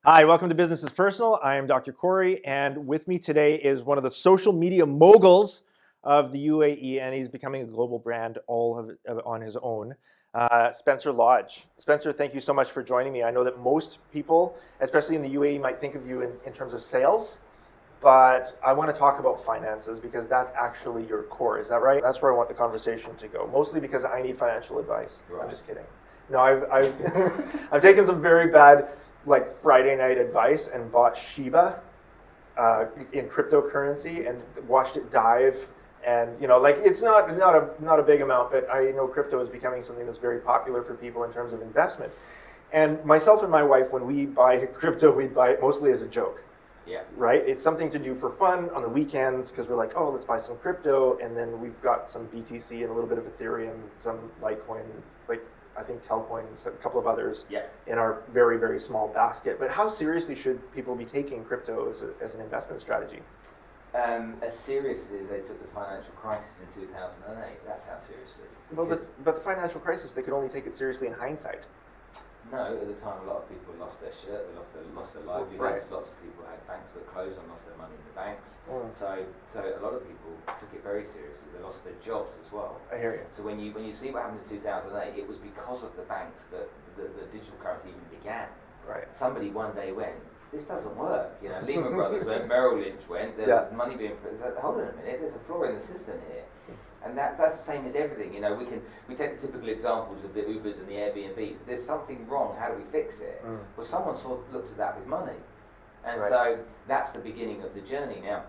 Hi, welcome to Business is Personal. I am Dr. Corrie, and with me today is one of the social media moguls of the UAE, and he's becoming a global brand all of on his own. Spencer Lodge. Spencer, thank you so much for joining me. I know that most people, especially in the UAE, might think of you in terms of sales, but I want to talk about finances because that's actually your core. Is that right? That's where I want the conversation to go, mostly because I need financial advice. Right. I'm just kidding. No, I've taken some very bad Friday night advice and bought Shiba in cryptocurrency and watched it dive. And it's not a big amount, but I know crypto is becoming something that's very popular for people in terms of investment. And myself and my wife, when we buy crypto, we buy it mostly as a joke. Yeah. Right? It's something to do for fun on the weekends because we're like, oh, let's buy some crypto, and then we've got some BTC and a little bit of Ethereum, some Litecoin, I think Telcoin, and a couple of others in our very, very small basket. But how seriously should people be taking crypto as an investment strategy? As seriously as they took the financial crisis in 2008, that's how seriously. Well, but the financial crisis, they could only take it seriously in hindsight. No, at the time a lot of people lost their shirt, they lost their livelihoods, Lots of people had banks that closed and lost their money in the banks. So a lot of people took it very seriously. They lost their jobs as well. I hear you. So when you see what happened in 2008, it was because of the banks that the digital currency even began. Right. Somebody one day went, this doesn't work. Lehman Brothers went, Merrill Lynch went, there was money being put. Hold on a minute, there's a flaw in the system here. And that's the same as everything. We take the typical examples of the Ubers and the Airbnbs. There's something wrong. How do we fix it? Well, someone looked at that with money, and so that's the beginning of the journey. Now,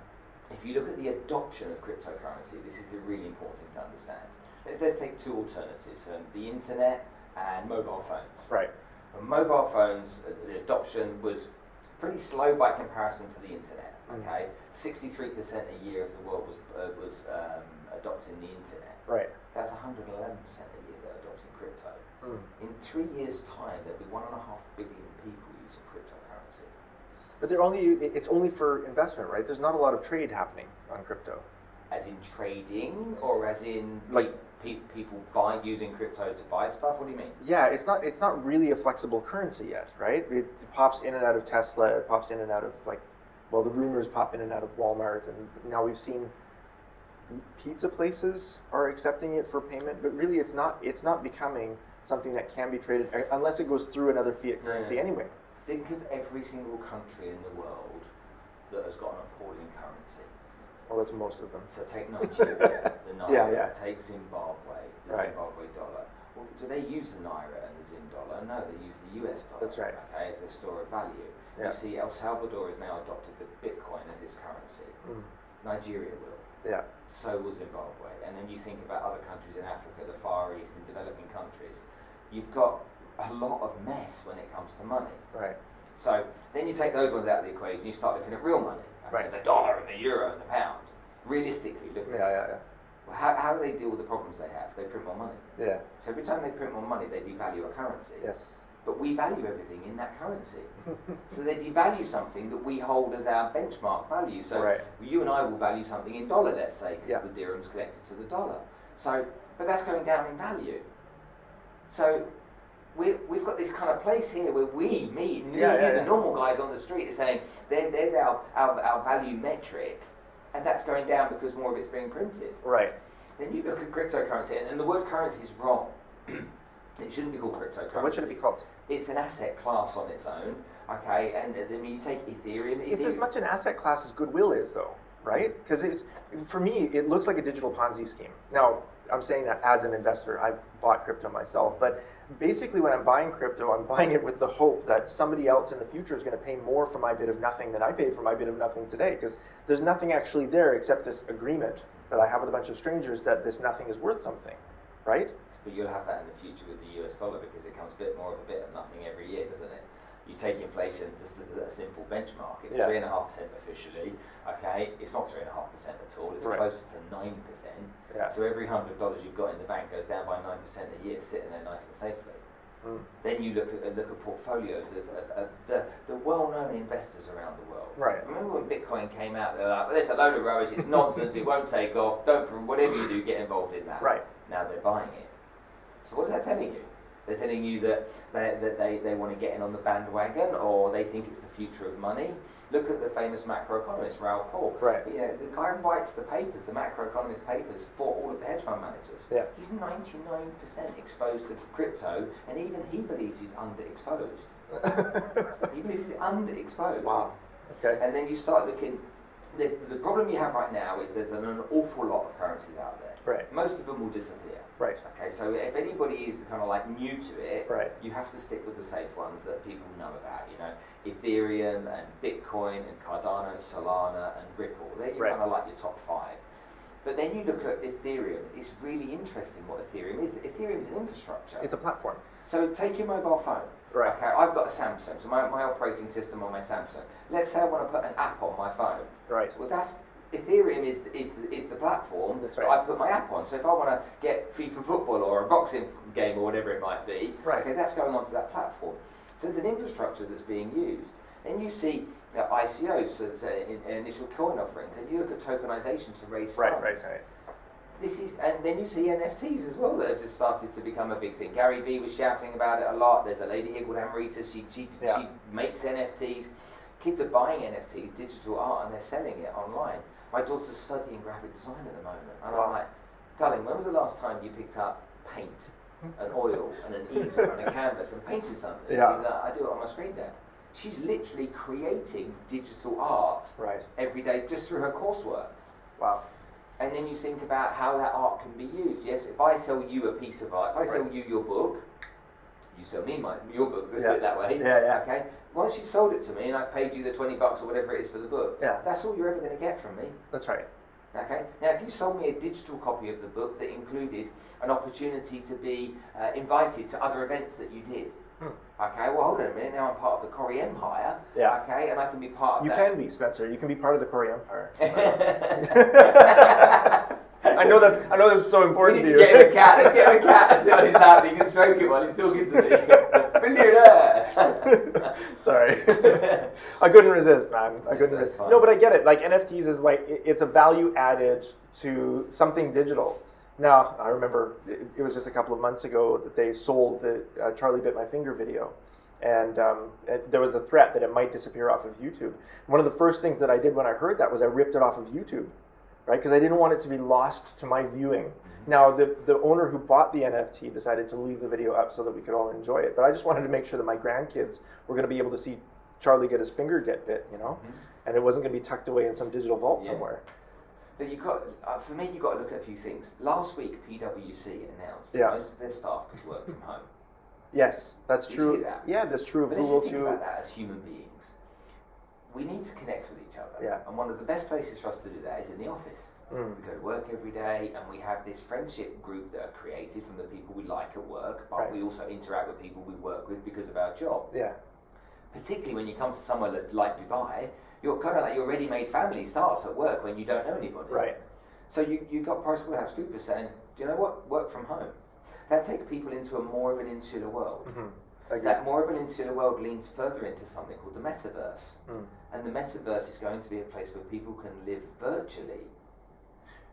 if you look at the adoption of cryptocurrency, this is the really important thing to understand. Let's take two alternatives: the internet and mobile phones. Right. And mobile phones, the adoption was pretty slow by comparison to the internet. Okay, 63% a year of the world was adopting the internet. Right. That's 111% a year that are adopting crypto. In 3 years' time, there'll be 1.5 billion people using cryptocurrency. But it's only for investment, right? There's not a lot of trade happening on crypto. As in trading, or as in people using crypto to buy stuff? What do you mean? Yeah, it's not really a flexible currency yet, right? It pops in and out of Tesla. It pops in and out of the rumors pop in and out of Walmart, and now we've seen pizza places are accepting it for payment. But really, it's not becoming something that can be traded unless it goes through another fiat currency anyway. Think of every single country in the world that has got an appalling currency. Well, that's most of them. So take Nigeria, the Naira. Take Zimbabwe, the Zimbabwe dollar. Well, do they use the Naira and the Zim dollar? No, they use the US dollar. That's right. Okay, as their store of value. You see, El Salvador has now adopted the Bitcoin as its currency. Nigeria will. Yeah. So will Zimbabwe. And then you think about other countries in Africa, the Far East, and developing countries. You've got a lot of mess when it comes to money. Right. So then you take those ones out of the equation, you start looking at real money. Okay? The dollar and the euro and the pound. Realistically, look at it. Well, how do they deal with the problems they have? They print more money. Yeah. So every time they print more money, they devalue a currency. Yes. But we value everything in that currency. So they devalue something that we hold as our benchmark value. So you and I will value something in dollar, let's say, because the dirham's connected to the dollar. So, but that's going down in value. So we've got this kind of place here where the normal guys on the street are saying, there's our value metric, and that's going down because more of it's being printed. Right. Then you look at cryptocurrency, and the word currency is wrong. It shouldn't be called cryptocurrency. What should it be called? It's an asset class on its own, okay? And then you take Ethereum. It's as much an asset class as goodwill is, though, right? Because for me, it looks like a digital Ponzi scheme. Now, I'm saying that as an investor. I've bought crypto myself, but basically when I'm buying crypto, I'm buying it with the hope that somebody else in the future is going to pay more for my bit of nothing than I paid for my bit of nothing today, because there's nothing actually there except this agreement that I have with a bunch of strangers that this nothing is worth something, right? But you'll have that in the future with the US dollar because it comes a bit more of a bit of nothing every year, doesn't it? You take inflation just as a simple benchmark. It's 3.5% officially. Okay, it's not 3.5% at all. It's closer to 9%. Yeah. So every $100 you've got in the bank goes down by 9% a year, sitting there nice and safely. Then you look at portfolios of the well-known investors around the world. Right. Remember when Bitcoin came out? They're like, well, it's a load of rubbish. It's nonsense. It won't take off. Don't, whatever you do, get involved in that. Right. Now they're buying it. So what is that telling you? They're telling you that they want to get in on the bandwagon, or they think it's the future of money. Look at the famous macroeconomist, Raoul Paul. Right. You know, the guy writes the papers, the macroeconomist papers, for all of the hedge fund managers. Yeah. He's 99% exposed to crypto, and even he believes he's underexposed. He believes he's underexposed. Wow. Okay. And then you start looking. The problem you have right now is there's an awful lot of currencies out there. Right. Most of them will disappear. Right. Okay, so if anybody is kind of like new to it, Right. you have to stick with the safe ones that people know about. You know, Ethereum and Bitcoin and Cardano and Solana and Ripple. They're Right. kind of like your top 5. But then you look at Ethereum. It's really interesting what Ethereum is. Ethereum is an infrastructure. It's a platform. So take your mobile phone. Right. Okay, I've got a Samsung, so my operating system on my Samsung. Let's say I want to put an app on my phone. Right. Well, that's Ethereum is the platform That's that right. I put my app on. So if I want to get FIFA football or a boxing game or whatever it might be, Right. okay, that's going onto that platform. So there's an infrastructure that's being used. Then you see ICOs, so it's initial coin offerings, and you look at tokenization to raise funds. Right. And then you see NFTs as well that have just started to become a big thing. Gary Vee was shouting about it a lot. There's a lady here called Amrita. She makes NFTs. Kids are buying NFTs, digital art, and they're selling it online. My daughter's studying graphic design at the moment, and I'm like, darling, when was the last time you picked up paint, and oil, and an easel, and a canvas, and painted something? Yeah. She's like, I do it on my screen, Dad. She's literally creating digital art every day just through her coursework. Wow. And then you think about how that art can be used. Yes, if I sell you a piece of art, if I sell you your book, you sell me your book. Let's do it that way. Yeah. Okay. Once you've sold it to me and I've paid you the $20 or whatever it is for the book, Yeah. that's all you're ever going to get from me. That's right. Okay. Now, if you sold me a digital copy of the book that included an opportunity to be invited to other events that you did. Okay, well, hold on a minute. Now I'm part of the Corrie Empire. Yeah. Okay, and I can be part of You that. can be, Spencer. You can be part of the Corrie Empire. I know that's so We important need to to you. get him a cat. Let's get him a cat and sit on his lap. He can stroke it while he's talking to me. Billionaire. Sorry. I couldn't resist, man. I couldn't that's resist. fine. No, but I get it. Like NFTs is like it's a value added to something digital. Now, I remember it was just a couple of months ago that they sold the Charlie Bit My Finger video. And there was a threat that it might disappear off of YouTube. One of the first things that I did when I heard that was I ripped it off of YouTube, right? Because I didn't want it to be lost to my viewing. Now, the owner who bought the NFT decided to leave the video up so that we could all enjoy it. But I just wanted to make sure that my grandkids were going to be able to see Charlie get his finger get bit, you know? And it wasn't going to be tucked away in some digital vault somewhere. But for me, you've got to look at a few things. Last week, PwC announced that most of their staff could work from home. Yes, that's You true. see that? Yeah, that's true of But let's Google just think too. about that as human beings. We need to connect with each other. Yeah. And one of the best places for us to do that is in the office. We go to work every day, and we have this friendship group that are created from the people we like at work, but we also interact with people we work with because of our job. Yeah. Particularly when you come to somewhere like Dubai, you're kind of like your ready-made family starts at work when you don't know anybody. Right. So you've got PricewaterhouseCoopers saying, do you know what? Work from home. That takes people into a more of an insular world. That more of an insular world leans further into something called the metaverse. And the metaverse is going to be a place where people can live virtually.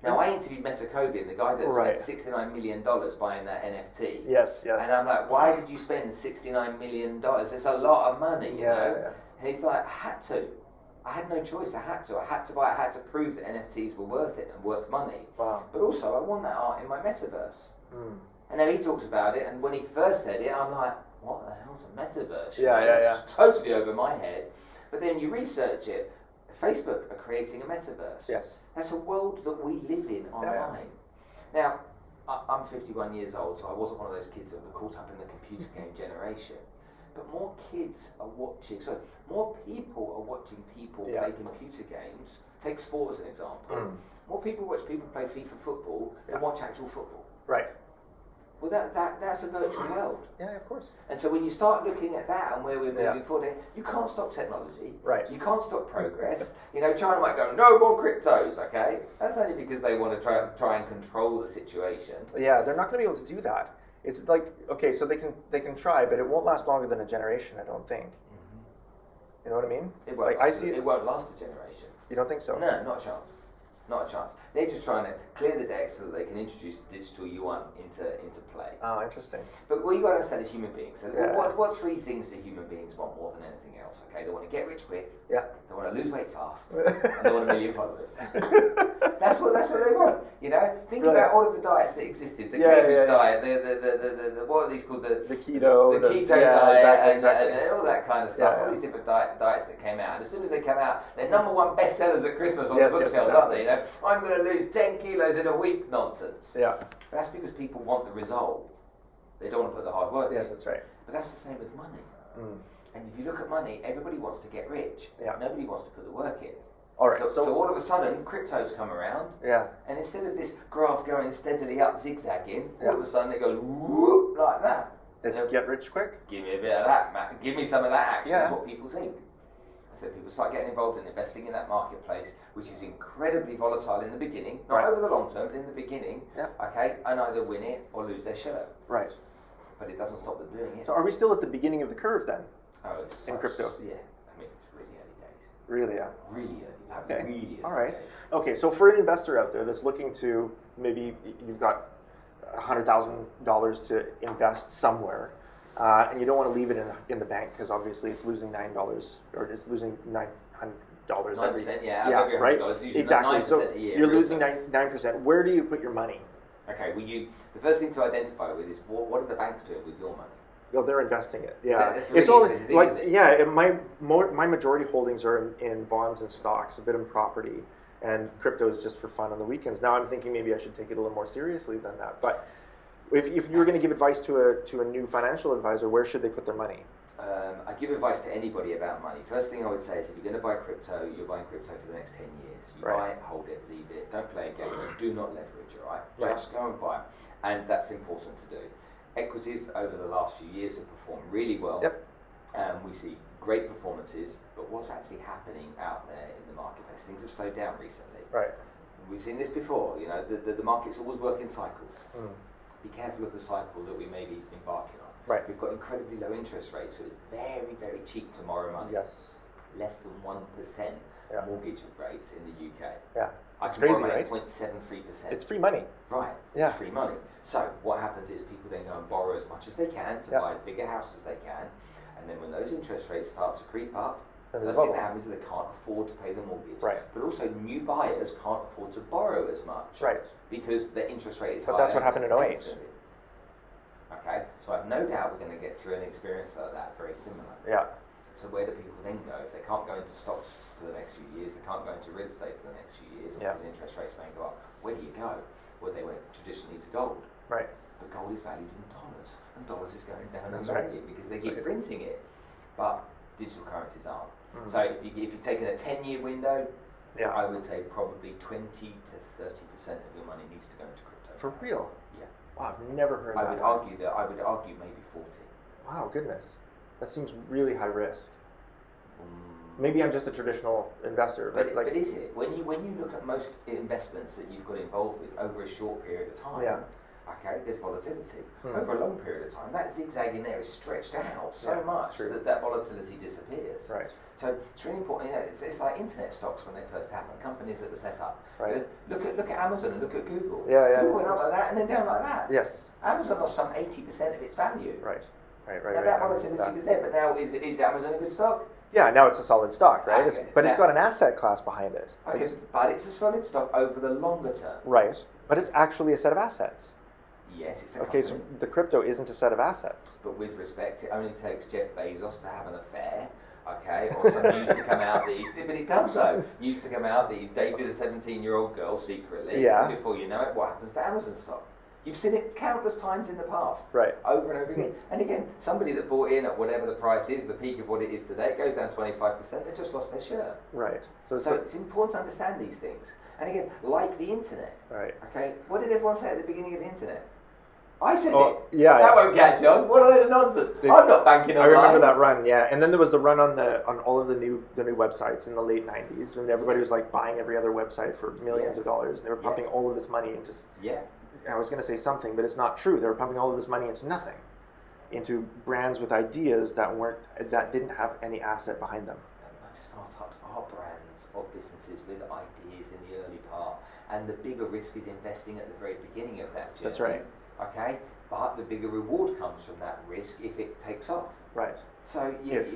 Now, I interviewed Meta Kovian, the guy that spent $69 million buying that NFT. Yes. And I'm like, why did you spend $69 million? It's a lot of money, you know? Yeah. And he's like, I had to. I had no choice. I had to buy it. I had to prove that NFTs were worth it and worth money. Wow. But also, I want that art in my metaverse. And now he talks about it, and when he first said it, I'm like, what the hell's a metaverse? It's totally over my head. But then you research it, Facebook are creating a metaverse. Yes. That's a world that we live in online. Now, I'm 51 years old, so I wasn't one of those kids that were caught up in the computer game generation. But more kids are watching, so more people are watching people play computer games. Take sport as an example. More people watch people play FIFA football than watch actual football. Right. Well, that's a virtual world. Yeah, of course. And so when you start looking at that and where we're moving forward, you can't stop technology. Right. You can't stop progress. You know, China might go, no more cryptos, okay? That's only because they want to try and control the situation. Yeah, they're not going to be able to do that. It's like, okay, so they can try, but it won't last longer than a generation, I don't think. You know what I mean? It won't, it won't last a generation. You don't think so? No, not a chance. Not a chance. They're just trying to clear the deck so that they can introduce the digital yuan into play. Oh, interesting. But what you got to understand is human beings. So Yeah. what three things do human beings want more than anything else? Okay, they want to get rich quick. Yeah. They want to lose weight fast, and they want a million followers. That's what they want. You know, think about all of the diets that existed. The Cambridge diet, the what are these called? The keto, the keto diet, exactly. and all that kind of stuff. All these different diets that came out. And as soon as they come out, they're number one bestsellers at Christmas on the bookshelves, aren't they? You know, I'm going to lose 10 kilos in a week. Nonsense. Yeah. That's because people want the result. They don't want to put the hard work in. Yes, that's right. But that's the same with money. And if you look at money, everybody wants to get rich. Yeah. Nobody wants to put the work in. All right. So all of a sudden, cryptos come around. Yeah. And instead of this graph going steadily up, zigzagging, all of a sudden it goes whoop like that. It's get rich quick. Give me a bit of that, Matt. Give me some of that action. Yeah. That's what people think. So people start getting involved in investing in that marketplace, which is incredibly volatile in the beginning, not over the long term, but in the beginning. Yeah. Okay, and either win it or lose their shirt. Right. But it doesn't stop them doing it. So are we still at the beginning of the curve then? Oh, it's in crypto? Yeah. I mean, it's really early days. Really, yeah. Really early. Like Okay. Really early All right. days. Okay, so for an investor out there that's looking to, maybe you've got $100,000 to invest somewhere, and you don't want to leave it in the bank because obviously it's losing $9 or it's losing $900 every 9%, every right? $100, usually Exactly. 9% So a year. you're losing 9%. Where do you put your money? Okay, well, the first thing to identify with is what are the banks doing with your money? Well, they're investing it. Yeah, That's really it's all interesting thing, like isn't it? yeah. My majority holdings are in bonds and stocks, a bit in property, and crypto is just for fun on the weekends. Now I'm thinking maybe I should take it a little more seriously than that. But if you were going to give advice to a new financial advisor, where should they put their money? I give advice to anybody about money. First thing I would say is if you're going to buy crypto, you're buying crypto for the next 10 years. You buy it, hold it, leave it, don't play a game, do not leverage, all right? Just go and buy. And that's important to do. Equities over the last few years have performed really well. Yep. We see great performances, but what's actually happening out there in the marketplace? Things have slowed down recently. Right. We've seen this before. You know, the markets always work in cycles. Be careful of the cycle that we may be embarking on. Right. We've got incredibly low interest rates, so it's very, very cheap to borrow money. Yes. Less than 1% mortgage rates in the UK. Yeah. It's crazy, right? 0.73%. It's free money. Right. Yeah. It's free money. So what happens is people then go and borrow as much as they can to buy as big a house as they can, and then when those interest rates start to creep up, the first thing that happens is they can't afford to pay the mortgage. Right. But also new buyers can't afford to borrow as much. Right. Because the interest rate is higher. But that's what happened in 08. Okay, so I have no doubt we're going to get through an experience like that, very similar. Yeah. So where do people then go? If they can't go into stocks for the next few years, they can't go into real estate for the next few years, because interest rates may go up. Where do you go? Well, they went traditionally to gold. Right. But gold is valued in dollars, and dollars is going down in right. value because they keep printing it. But digital currencies aren't. So if you're taking a 10-year window, I would say probably 20 to 30% of your money needs to go into crypto. For real? Yeah. Wow, I've never heard that. I would argue maybe 40. Wow, goodness. That seems really high risk. Maybe I'm just a traditional investor, but is it? When you look at most investments that you've got involved with over a short period of time, okay, there's volatility. Over a long period of time, that zigzag in there is stretched out so much that volatility disappears. Right. So it's really important. You know, it's like internet stocks when they first happened. Companies that were set up. Right. Look at Amazon and look at Google. Google went up like that and then down like that. Yes. Amazon lost some 80% of its value. Right. Now that volatility was there, but now is Amazon a good stock? Yeah, now it's a solid stock, right? Okay. It's got an asset class behind it. Okay, but it's a solid stock over the longer term. Right, but it's actually a set of assets. Yes, it's a company. Okay, so the crypto isn't a set of assets. But with respect, it only takes Jeff Bezos to have an affair, okay, or some news to come out that he's... But it does, though. News to come out that he's dated a 17-year-old girl secretly. Yeah. And before you know it, what happens to Amazon stock? You've seen it countless times in the past. Right. Over and over again. And again, somebody that bought in at whatever the price is, the peak of what it is today, it goes down 25%, they just lost their shirt. Right. So it's important to understand these things. And again, like the internet. Right. Okay, what did everyone say at the beginning of the internet? I said it. Yeah. That won't catch on. What a load of nonsense. I'm not banking on I remember that run, yeah. And then there was the run on all of the new websites in the late 90s when everybody was like buying every other website for millions of dollars. And they were pumping all of this money into I was going to say something, but it's not true. They were pumping all of this money into nothing, into brands with ideas that didn't have any asset behind them. startups are brands or businesses with ideas in the early part, and the bigger risk is investing at the very beginning of that journey. That's right. Okay, but the bigger reward comes from that risk if it takes off. Right. So If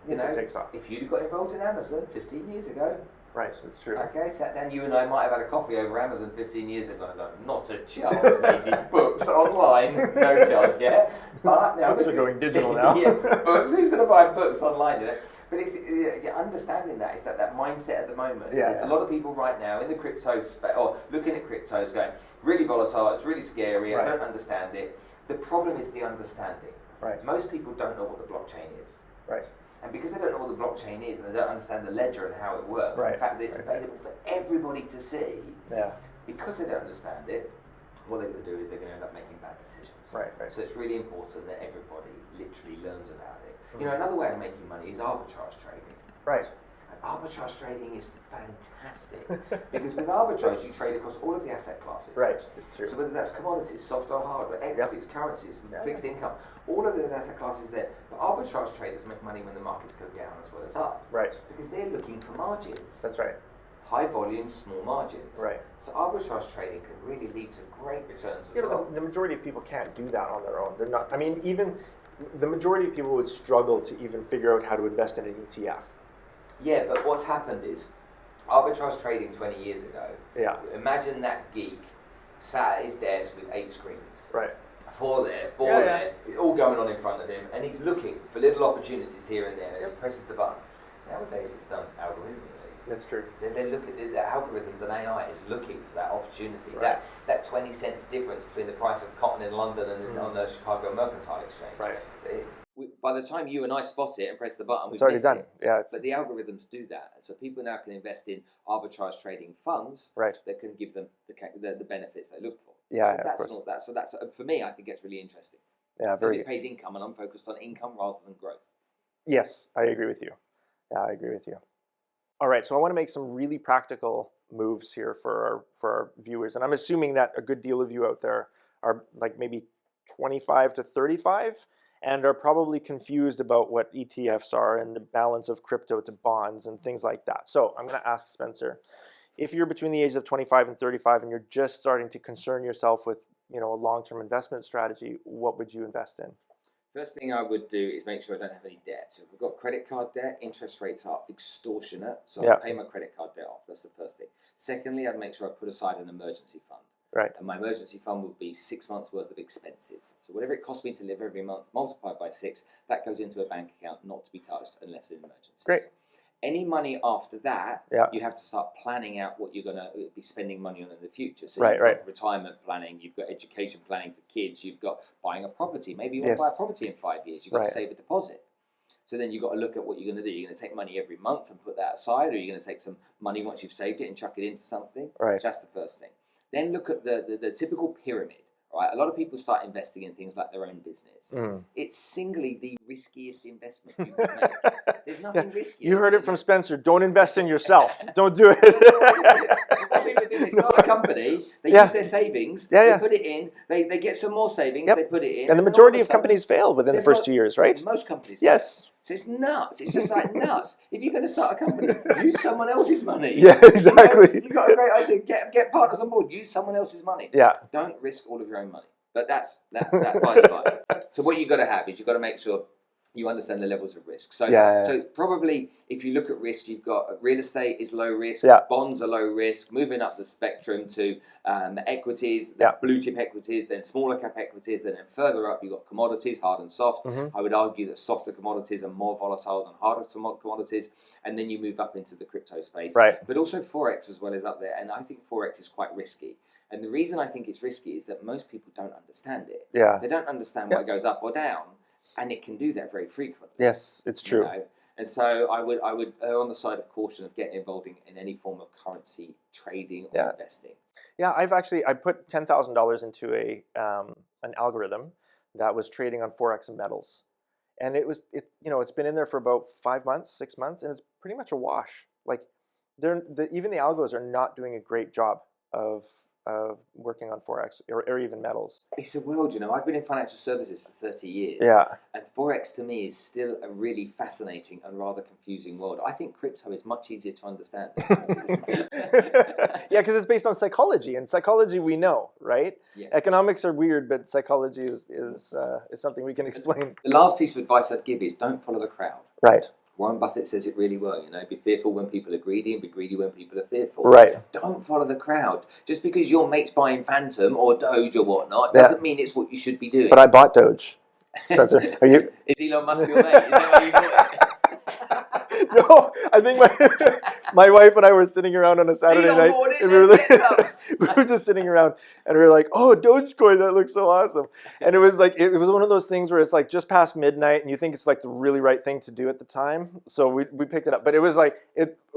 it takes off. if you'd got involved in Amazon 15 years ago, right, that's true. okay, sat down, you and I might have had a coffee over Amazon 15 years ago and gone, not a chance, matey. Books online, no chance, yeah. But now books are going digital now. yeah, books. Who's going to buy books online? You know? But it's understanding that is that mindset at the moment. Yeah, There's a lot of people right now in the crypto space, or looking at cryptos, going really volatile. It's really scary. I don't understand it. The problem is the understanding. Right. Most people don't know what the blockchain is. Right. And because they don't know what the blockchain is and they don't understand the ledger and how it works, and the fact that it's available for everybody to see, because they don't understand it, what they're going to do is they're going to end up making bad decisions. Right. So it's really important that everybody literally learns about it. You know, another way of making money is arbitrage trading. Right. And arbitrage trading is fantastic because with arbitrage you trade across all of the asset classes. Right, it's true. So whether that's commodities, soft or hardware, equities, currencies, fixed income, all of those asset classes there. But arbitrage traders make money when the markets go down as well as up. Right. Because they're looking for margins. That's right. High volume, small margins. Right. So arbitrage trading can really lead to great returns as well. But the majority of people can't do that on their own. They're not. I mean, even the majority of people would struggle to even figure out how to invest in an ETF. Yeah, but what's happened is arbitrage trading 20 years ago. Yeah. Imagine that geek sat at his desk with 8 screens. Right. 4 there, 4 there. It's all going on in front of him, and he's looking for little opportunities here and there. And he presses the button. Nowadays, it's done algorithmically. That's true. They look at the algorithms, and AI is looking for that opportunity. Right. That 20 cents difference between the price of cotton in London and on the Chicago Mercantile Exchange. Right. By the time you and I spot it and press the button, it's already done. It. Yeah. But the algorithms do that, and so people now can invest in arbitrage trading funds that can give them the benefits they look for. Yeah, so that's of course. not that. So that's for me. I think it's really interesting. Yeah, because it pays income, and I'm focused on income rather than growth. Yes, I agree with you. Yeah, I agree with you. All right, so I want to make some really practical moves here for our viewers, and I'm assuming that a good deal of you out there are like maybe 25 to 35 and are probably confused about what ETFs are and the balance of crypto to bonds and things like that. So I'm going to ask Spencer, if you're between the ages of 25 and 35 and you're just starting to concern yourself with, you know, a long-term investment strategy, what would you invest in? First thing I would do is make sure I don't have any debt. So if we've got credit card debt, interest rates are extortionate. So I'll pay my credit card debt off. That's the first thing. Secondly, I'd make sure I put aside an emergency fund. Right. And my emergency fund would be 6 months worth of expenses. So whatever it costs me to live every month, multiplied by 6, that goes into a bank account not to be touched unless in emergencies. Great. Any money after that, you have to start planning out what you're going to be spending money on in the future. So you've got retirement planning, you've got education planning for kids, you've got buying a property. Maybe you want to buy a property in 5 years. You've got to save a deposit. So then you've got to look at what you're going to do. You're going to take money every month and put that aside, or you're going to take some money once you've saved it and chuck it into something. Right. That's the first thing. Then look at the typical pyramid. Right? A lot of people start investing in things like their own business. It's singly the riskiest investment you can make. There's nothing risky. You heard it from Spencer. Don't invest in yourself. Don't do it. What people do, they start a company, they use their savings, they put it in, they get some more savings, they put it in. And the majority of companies fail within the first 2 years, right? Most companies. Yes. So it's nuts. It's just like nuts. If you're going to start a company, use someone else's money. Yeah, exactly. You've got a great idea. Get partners on board. Use someone else's money. Yeah. Don't risk all of your own money. But that's by the by. So what you've got to have is you've got to make sure you understand the levels of risk. So, so probably if you look at risk, you've got real estate is low risk, bonds are low risk, moving up the spectrum to equities, blue chip equities, then smaller cap equities, then further up you've got commodities, hard and soft. I would argue that softer commodities are more volatile than harder commodities, and then you move up into the crypto space. Right. But also Forex as well is up there, and I think Forex is quite risky. And the reason I think it's risky is that most people don't understand it. Yeah. They don't understand why it goes up or down. And it can do that very frequently. Yes, it's true. You know? And so I would err on the side of caution of getting involved in any form of currency trading or investing. Yeah, I put $10,000 into an algorithm that was trading on Forex and metals, and it's been in there for about 5 months, 6 months, and it's pretty much a wash. Like even the algos are not doing a great job of working on Forex or even metals? It's a world, you know. I've been in financial services for 30 years. Yeah. And Forex to me is still a really fascinating and rather confusing world. I think crypto is much easier to understand. Yeah, because it's based on psychology, and psychology we know, right? Yeah. Economics are weird, but psychology is something we can explain. The last piece of advice I'd give is don't follow the crowd. Right. Warren Buffett says it really well, you know, be fearful when people are greedy and be greedy when people are fearful. Right. Don't follow the crowd. Just because your mate's buying Phantom or Doge or whatnot doesn't mean it's what you should be doing. But I bought Doge. Spencer, are you? Is Elon Musk your mate? Is that why you bought it? No, I think my wife and I were sitting around on a Saturday Elon night, bought it, and we were just sitting around, and we were like, "Oh, Dogecoin, that looks so awesome!" And it was like it was one of those things where it's like just past midnight, and you think it's like the really right thing to do at the time, so we picked it up. But it was like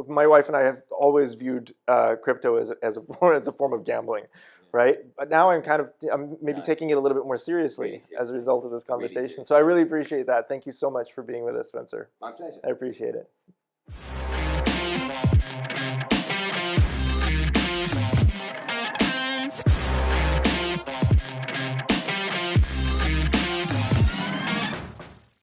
my wife and I have always viewed crypto as a form of gambling. Right, but now I'm maybe taking it a little bit more seriously as a result of this conversation. So I really appreciate that. Thank you so much for being with us, Spencer. My pleasure. I appreciate it.